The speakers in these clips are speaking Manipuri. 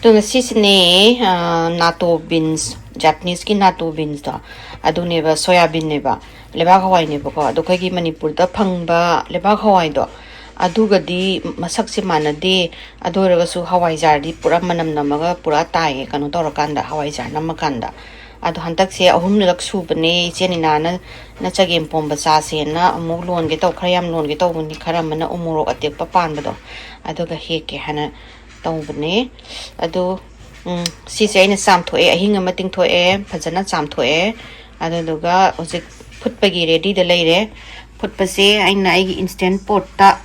또 시스네 나토 빈스 Japanese ki natto beans da aduneba soybean neba lebak hawai nebako ado khagi manipur da phangba lebak hawai do adugadi masak se manade adoraga su hawaijar di pura manam namaga pura tai kanu torakanda hawaijar namakanda ado hantak se ahum lak subane chenina na chagem pomba cha se na amuk lon ge taw khayam lon ge taw ni kharamana U-morok atek pa pan bado adoga heke hana tawbane ado sise aina sam thoe ahinga mating thoe phajana cham thoe aduga hojik phutpagi ready da leire phutpase aina ai instant pot ta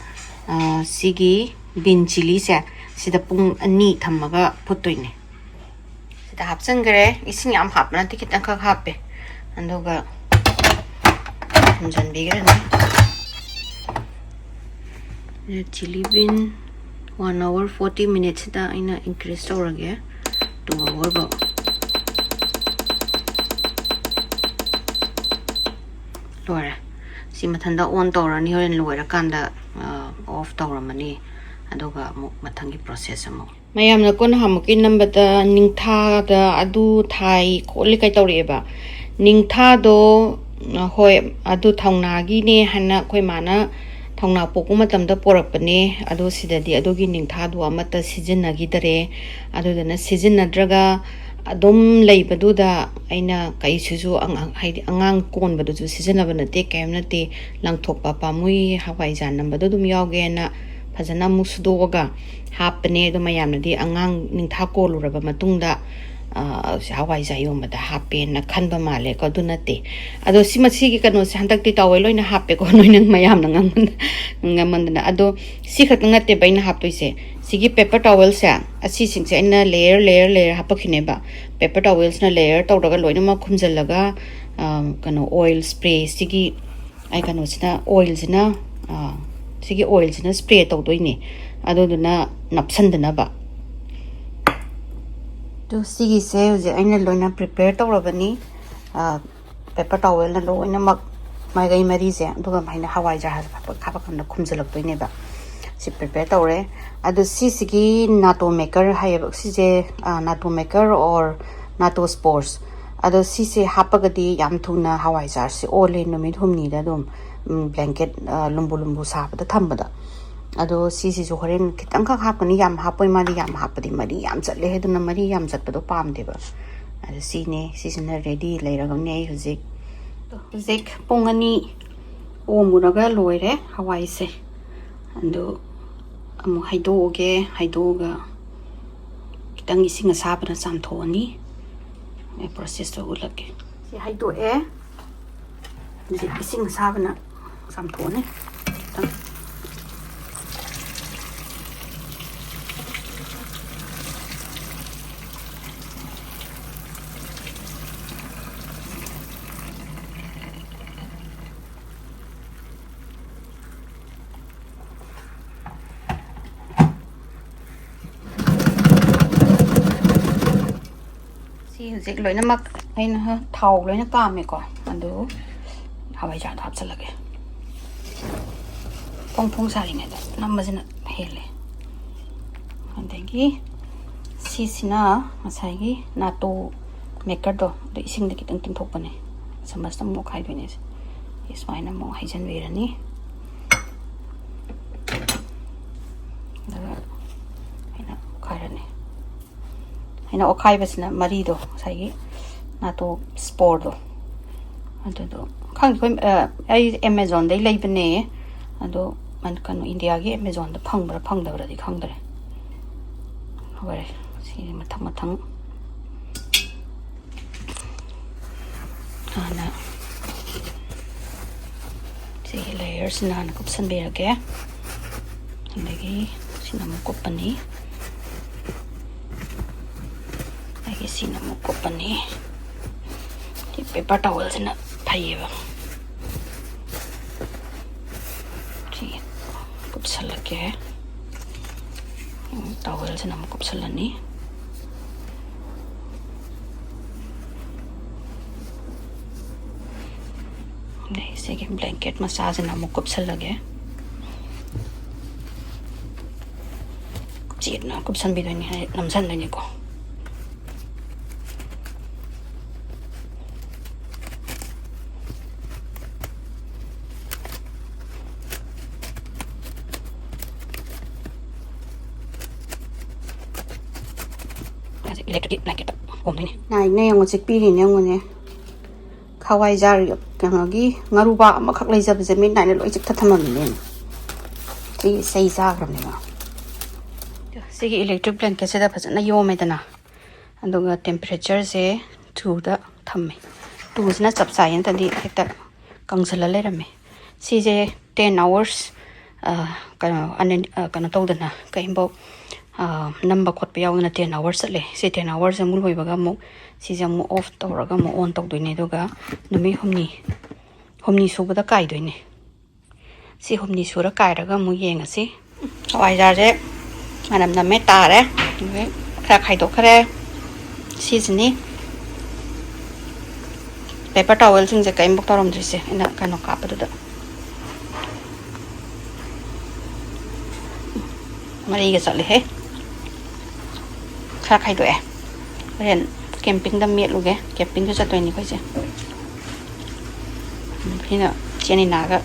sigi bin chili se sida pung ani thamaga phuttoine sida hapchangre ising yam hapna ti kitang kha hape aduga humjan bigre ne chili bin 1 hour 40 minutes da aina increase tawrage 2 hour ba lora si mathanda on tawrani horen loira kanda off tawramani aduga mu mathangi process amu mayamna kon hamuki nambata ningtha da adu thai kholi kai tawreba ningtha do hoi adu thongna gi ne hana khoi mana thongna poku matamda porakpane adu sidadi adugi ningtha do amata sijinna gi dare adudana sijinna draga adom leibaduda aina kai suju haidi angang kon badu ju sijinna banate kaimnate langthokpa pamui hawaijar nambadu dum yawge na phajana musudoga hapne do mayamnadi angang ningtha koluraba matungda hawaijar yomada hape na khanba male ko dunate ado simasi gi kano se handakti tawai loina hape ko noina mayam na ngamandana ado si khatngate baina hapoise sigi paper towel se asi singse ina layer hapakhineba paper towels na layer tawdaga loina ma khumjalaga kano oil spray sigi ai kano sina oil sina sigi oil sina spray tawdoine adoduna napsandana ba to sigi se je aina loina prepare tawrabani paper towel na loina mak mai gai mari je duga maina hawaijar khaba kana khumjalaktoine ba si prepare tawre adu sigi natto maker hayab sije natto maker or natto spores adu sise hapagadi yam thuna hawaijar si ole numit humni da dum blanket lumbu sabada thambada ado sisi jo horen kitang kha hapani yam hapoi mari yam hapadi mari yam chatle heduna mari yam chatpado pamde ba ado sine sisina ready leiragam hujik pongani omuraga loire hawai se ando amu haidoga kitang ising asabana samthoni e process to ulake si haido ising asabana samthone hujik loina mak aina thau loina kame ko ando hawaijar da hapchalage pong sari ne namajina hele andegi sisina masai natto maker do ising de kitang tingthokpane samasta mo khai doine ismaina mo haijan verani daga aina khairani aina okai basna marido sai natto spore do ado khang ko ai Amazon dai leibane ado man kanu India gi Amazon da phangdabra di khangdare hore si mathang ana si layers na kupsan berage andagi sinam kopani agi sinam kopani di paper towels na phaiba si kupsalake towels na kupsalani ऐसे कि ब्लैंकेट मसाज ना मुकुब सा लगे जी ꯆꯦꯠꯅ ꯀꯨꯞꯁꯟꯕꯤꯗꯣꯏꯅꯤ ꯅꯝꯁꯟꯗꯣꯏꯅꯤꯀꯣ electric blanket homdini naikna yang chik piri ne ngone Hawaijar kanogi ngaruba amakak leijabse min naina loi chik thathamam ne ti sei sa gram ne ma sigi electric blanket se da phajana yomedana aduga temperature se 2 da thamme 2 sina chapsa yan tadi hekta kangsala lerame si je 10 hours kana tawdana kaimbo number khot pe yawna 10 hours le si 10 hours amul hoibaga mo si jamu off tawraga mo on tawdoine duga numi homni subada kai doine si homni sura kairaga mu yenga si Hawaijar je manam na me tare khra khai do khare si jini paper towel sing je kaim bok tarom drise ina kano kapadu da mari ga sale he khá khai doe ren camping da miet luge camping cho chatoi ni khoise phina cheni naga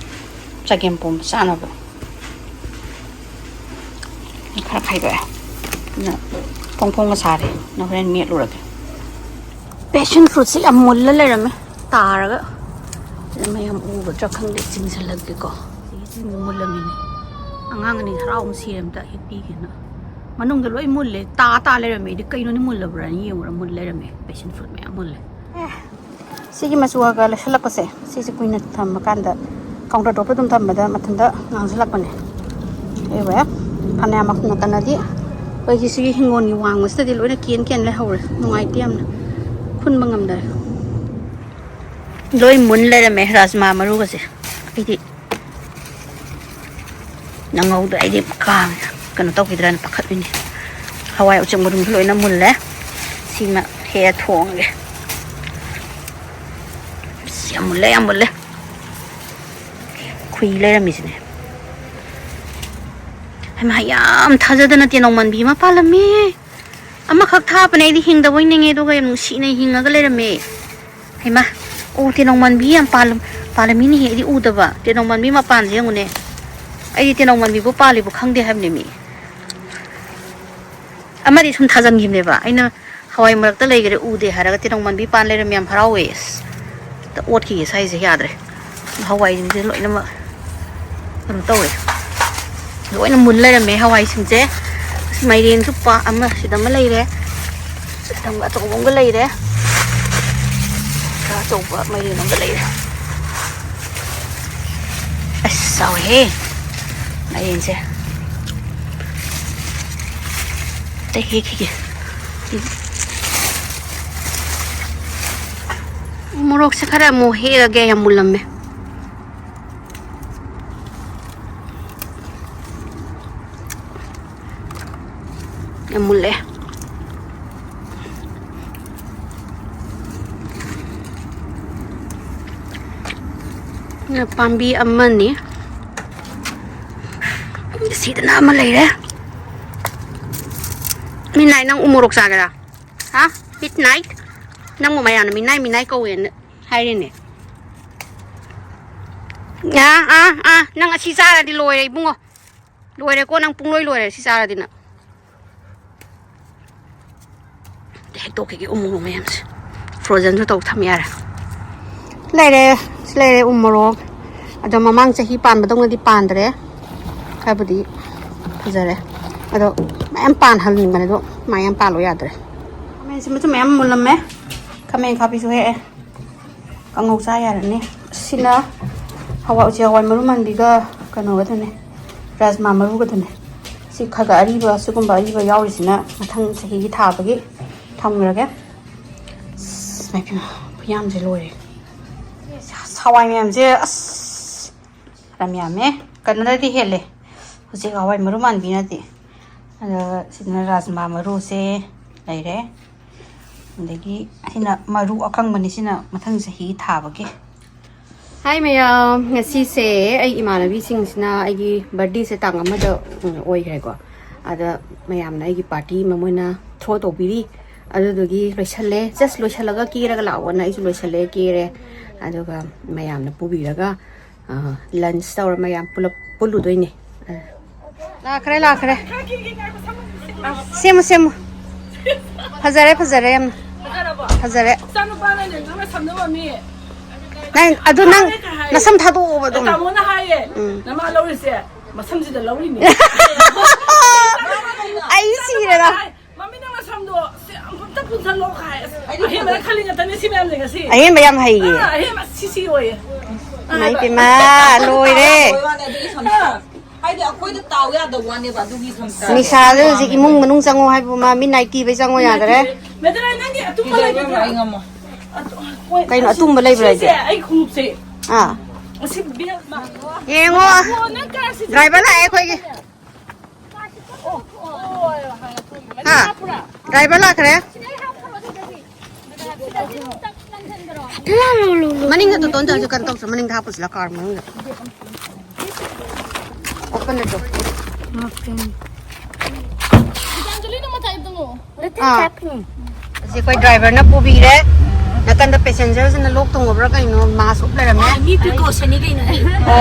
chagem pom sana bo khá khai doe na phong ga sare na ren miet lu rage passion fruit si amul la lerame taraga mayam u ba chakhang de chingsa lagge ko si mul la mini angang ni haraum siam ta hipi gena manung da loi mulle ta lerame de kaino ni mulla bra ni yura mulle lerame passion fruit me mulle sigi masua ga la shalak se si kuina tham makanda counter top dum tham bada mathanda ngang shalak bane ewa phane amak na kanadi oi ji sigi hingon ni wang mas tadi loina ken le hawre nungai tiam na khun mangam da loi mun lerame rajma maru ga se idi nangau da idi kam kana tau kidran pakhat bini hawai uchang mudum loina mulle sima he thong ge yamulle khui le misne hama yam thajadana ti nongman bi ma palami ama khak tha pane di hingda boy nenge do ga nu si nei hinga ga le rame hema o ti nongman bi am palami ni he di u da ba ti nongman bi ma pan je ngune ai ti nongman bi bo pali bo khangde habne mi amari sum thajam gimne ba aina hawai marak ta leigere ude haraga ti nongman bi pan le rame am harawe ta ot ki size yadre hawai je loina ma anu tawe loina mun le rame hawai simje mai ren su pa ama sidam ma leire sidam ga chong ga leire ka chong pa mai ren ga leire sao he mai ren se te he ki morok se khara mo he ga ge ya mulam me ya mulle na pambi amani sidana ma leire midnight nang umorok sagara ha midnight nang mo mayan midnight ko wen hai ne ya nang asi sara di loire bungo loire ko nang pung loire si sara dina de to ke umorok mayam frozen to tham yara leire umorok ado mamang chahi pan badong di pandre kabudi phajare ado mayam pan halin mane do mayam palo yadre men simu mayam mulam me kamen khapi su he kangau sa yara ne sina hawa uchi hawa maruman biga kano ga thane rajma maru ga thane si khaga ariba sugum ba ariba yauri sina mathang sahi gi tha bagi thamrage puyam je lore hawai mem je as ramya me kanada di hele uchi hawai maruman bina di sina rajma maru se leire ndagi sina maru akang mani sina mathang sahi tha bagi hai mayam ngasi se ai imanabi sing sina ai gi birthday se tang ama da oi gai ko ada mayamna aigi party mamoina throw to biri adugi loisale just loisalaga kiraga lawana isu loisale kire aduga mayamna pubiraga lunch tawra mayam puludoine lakhre semu phajare yam phajare nang adu nang nasam thadu obadu tamona haye nama lawrise masam sida lawrini ai sirera mami nang masam do amta punsa lo khai ahe mara khalinga tane simam lenga si ahe mayam haye ahe sisi oye nai pima loire ai da koi da taw ya da wane ba du gi samta ni sa de ji imung manung chango hai bu ma mi nai ki be chango ya dare medra nangi atum balai ai ngamo kai no atum balai bra je ai khumup se ah asi bel ma yengo nang ka si driver la ai khoi gi ha driver la khare maning to ton ja kan tok maning tha pus la car maning open the door कोई ड्राइवर ना पुबी रे नकन द पैसेंजर्स न लोग तो ओबरा कहीं नो मास उप ले रमे ni precaution ni kaina ओ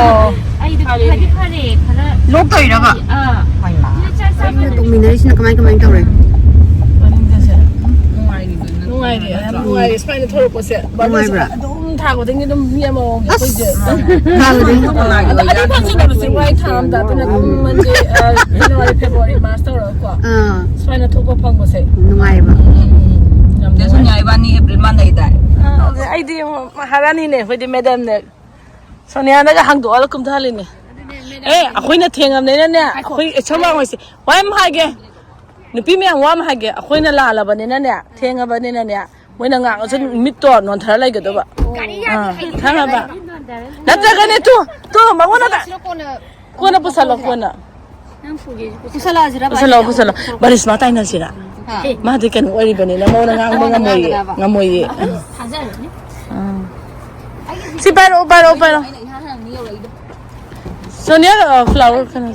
ai da phari phare khara लोग तो इरगा हाय मा तो मिनरिस न कमाई तो रे nungai spine thoro ko se ba dum tha ko ding dum mi mo ko je ha le adi pa se no se wai tham da tena man je January February March to ko spine thoro ko phang ko se nungai ba de so nyai ba ni April man dai dai ai di maharani ne hoi di madam ne sonia na ga hang do ala kum thali ne akhoi na thengam ne ne akhoi chama ngoi se wai ma ge nupi me wa ma ge akhoi na la la ba ne ne thenga ba ne ne moi na nga so mit to non thara lai ga do ba thanga ba natra ga ne tu ma wona da ko na pusalo ko na pusalo baris ma tai na sira ma de kan ori ba ne na mo na nga moi ye si baro Sonia flower kana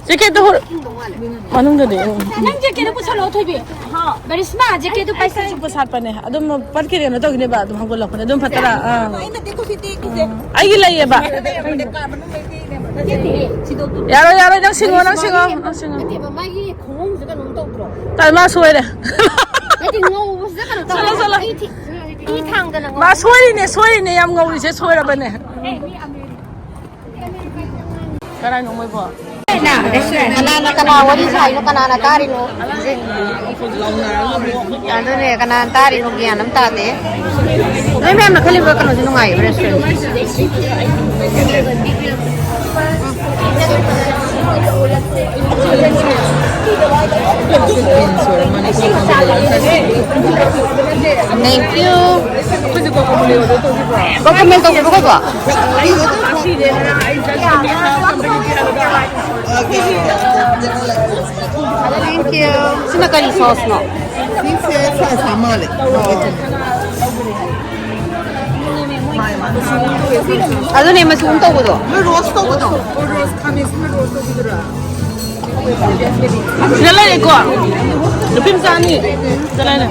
Jeke to manung de nang je ke da pusalo thoi be ha barisma je ke to paisa super sat pa ne adum pat ke na to ne ba adum hangol lakone adum fatara ai na dekho si te ki je ai gi lai ba yaro nang singo te ba mai gi khong je ka nong to tro tal ma soi de ai ti ngo bu se ka to sala i thang da na ma soi ne yam ngau ri se soi ra ba ne karai no moi ba na restaurant kana wari sai no kana na tari no ando ne kana tari no gyan nam ta de noi me na khali ba kana jinu ngai restaurant Thank you. Kau komen tu apa kau? Thank you. Sini kali sauce no. Ini sama le. Aduh ni masih untuk tu. Roast tu tu. Roast kami semua roast tu juga. Jalan ko. Lupim sani. Jalan.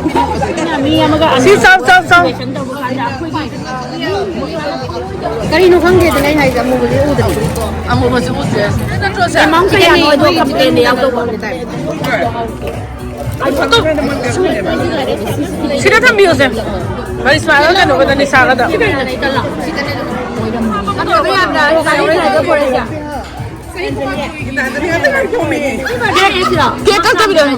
Si sam. Kali nu khang dia tu ni hai jamu boleh udah. Amu masih udah. Kita terus ya. Memang saya no itu kapten dia tu. Sila tam bios ya. Bari smile kan no kada ni saga da. Dia kan tak bilang.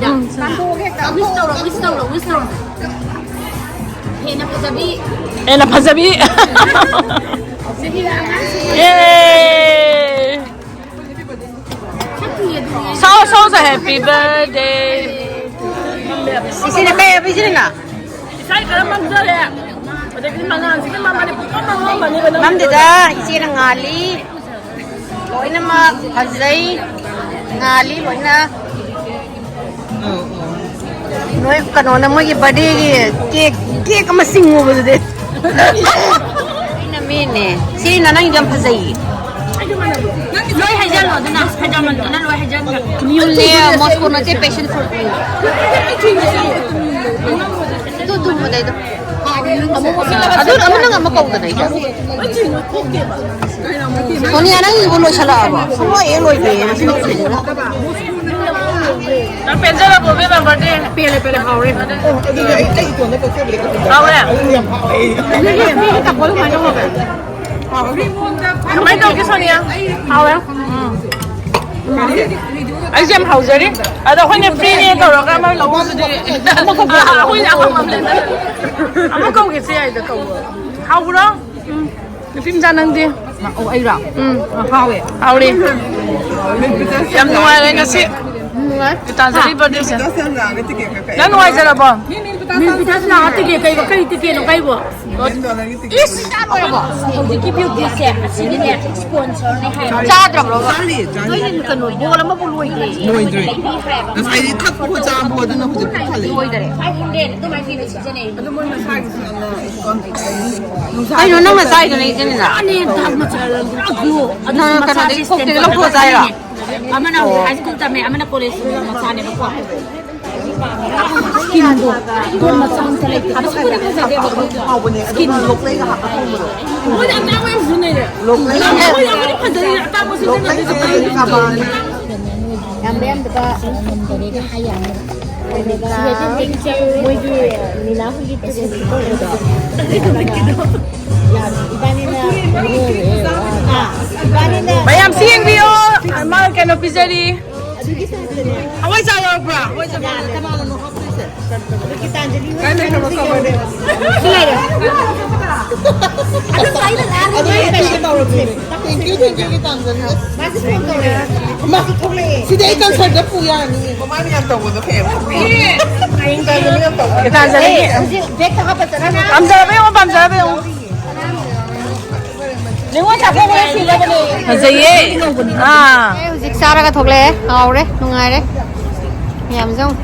Enak pasabi. Yay! So happy birthday. Sisi nak kaya apa sini nak? Saya kalau mangsa ya. Ada di mana? Sini mama ni bukan mama ni. Mam dah, isi nak ngali. Loy nama hazai ngali loy na. Loy kanona mo yung birthday cake masing mo ba deh? Ini mene. Sini na nang jam hazai. Lôi hay dân ở đây nào, hay dân mình nó lôi hay dân. 뮬레 모스코나테 패션 프로트. 또 뭐다 아무는 안 먹거든 이거. 소니아는 이걸로 살아봐. 소모 얘로 이게. 나 펜자라 보면 버데. 빼래 하오래. 하오래. 가만히 있다 오게 선이야. 하오래. 아이잼 하우저리? 아나 혼자 프리니 걸어가 말 너무 쓰지. 혼자 아무 맘 낸다. 아무 거 오겠어야 이제 거. 하우라? film 자는데. 오 아이라. 하오에. 하우리. 얌 누아래 나시. 일단 저리 버리자. 난 누아이잖아 봐. Minta senang hati dia kayak kayak itu dia nak kayak apa? 이스 따로야 봐. Jadi beauty set sini ni sponsor ni hai. 짜더라 그러고. 짤리 짤리 너희는 그 뭐라 뭐 불러 이게. 노인들이 나 사이리 탁 보자 뭐든 하고 좀 팔래 너희들이. Hai hundred tu mai sini sini ni. 아니 너는 사이드 내 있잖아. Ni dah macam aku. 너는 그런데 꼭대기 놓고 자이라. Amana high school tamai amana college macam ni apa? Skin do. Don macam selai. Habis pun aku saja baru. skin lục lấy cái hạt không được Oh, nak tahu yang sini ni. lục lấy Oh, yang ni pada nak tahu sini. lục lấy cái cà bòn Yang bem juga dari dia ayam. Dia tu tinggal menuju Mina pergi tu dia ya ibanina ibanina Mayam siang bio. Mal kena pizzeria. Hawaijar bra. Hawaijar. kita jadi cái này nó có vào đây ada saya lah ở đây cái cái tàu được thank you cái tàu rồi masih belum tahu ya mà thì đấy tàu thật rất vui à có mấy nhà tàu của nó phèn anh ta cái nhà tàu 일단 저리. bek tak apa terana 밤자라 배워 밤자라 배워. 내가 잡고 그래 필레버니. 맞아요. 아. 후직 사라가 덕래. 하오래. 농아래. 얌성.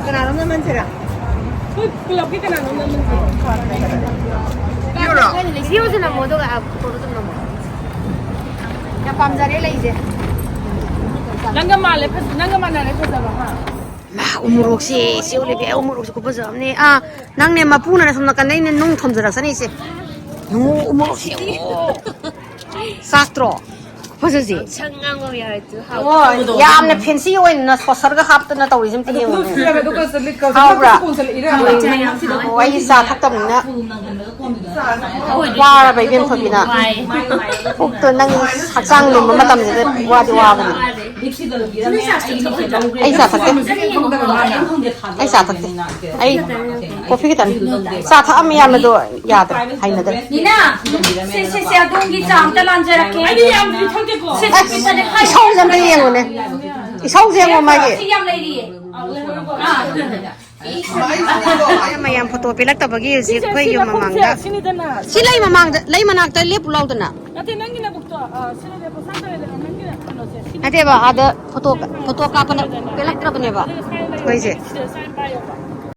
kenal naman sila siyosin na mo to ka photo na mo ya pamjare lai je 난가말래 난가만나래 패자봐. 마 우무록시 시올리비 우무록시 고버져 없네. 아 낭네 마 부나네 섬나간데 있는 농 톰저라서니 이제 용 우무록시. 사스트로. 버저지. changang ya itu ꯌꯥꯝꯅ ꯐꯦꯟꯁꯤ ꯑꯣꯏꯅ ꯁꯣꯁꯔꯒ ꯍꯥꯞꯇꯅ ꯇꯧꯔꯤꯁꯤꯝꯇ ꯌꯦꯡꯉꯨꯅꯦ ꯍꯥꯎꯕ꯭ꯔꯥ ꯑꯩ ꯆꯥ ꯊꯛꯇꯕꯅꯤꯅ ꯋꯥꯔꯕ ꯏꯕꯦꯝ ꯊꯣꯛꯄꯤꯅ ꯄꯨꯛꯇꯣ ꯅꯪ ꯍꯛꯆꯥꯡ ꯂꯨꯝꯕ ꯃꯇꯝꯁꯤꯗ ꯋꯥꯗꯤ ꯋꯥꯕꯅꯤ ꯑꯩ ꯆꯥ ꯊꯛꯇꯦ ꯑꯩ ꯆꯥ ꯊꯛꯇꯦ ꯑꯩ ꯀꯣꯐꯤ ꯈꯤꯇꯪ ꯆꯥ ꯊꯛꯑꯝꯃꯤ ꯌꯥꯝꯅꯗꯣ ꯌꯥꯗ꯭ꯔꯦ ꯍꯩꯅꯗ꯭ꯔꯦ Nina, se adungi jam ta lanjara ke. 아니 야 우리 털게고. 이성재 한번 얘기해보네 이성재 뭐 말이 Yang lady. ꯃꯌꯥꯝ ꯐꯣꯇꯣ ꯄꯤꯂꯛꯇꯕꯒꯤ ꯍꯧꯖꯤꯛ ꯑꯩꯈꯣꯏ ꯌꯨꯝ ꯃꯃꯥꯡꯗ 신이잖아. ꯁꯤ ꯂꯩ ꯃꯃꯥꯡꯗ ꯂꯩ ꯃꯅꯥꯛꯇ ꯂꯦꯞꯄꯨ ꯂꯥꯎꯗꯅ 나한테 남기나 복도. 신이래 보상자에 남기나 하노세. ꯅꯠꯇꯦꯕ ꯑꯥꯗ ꯐꯣꯇꯣ ꯀꯥꯞꯄꯅ ꯄꯤꯂꯛꯇ꯭ꯔꯕꯅꯦꯕ ꯑꯩꯈꯣꯏꯁꯦ 사인 봐요.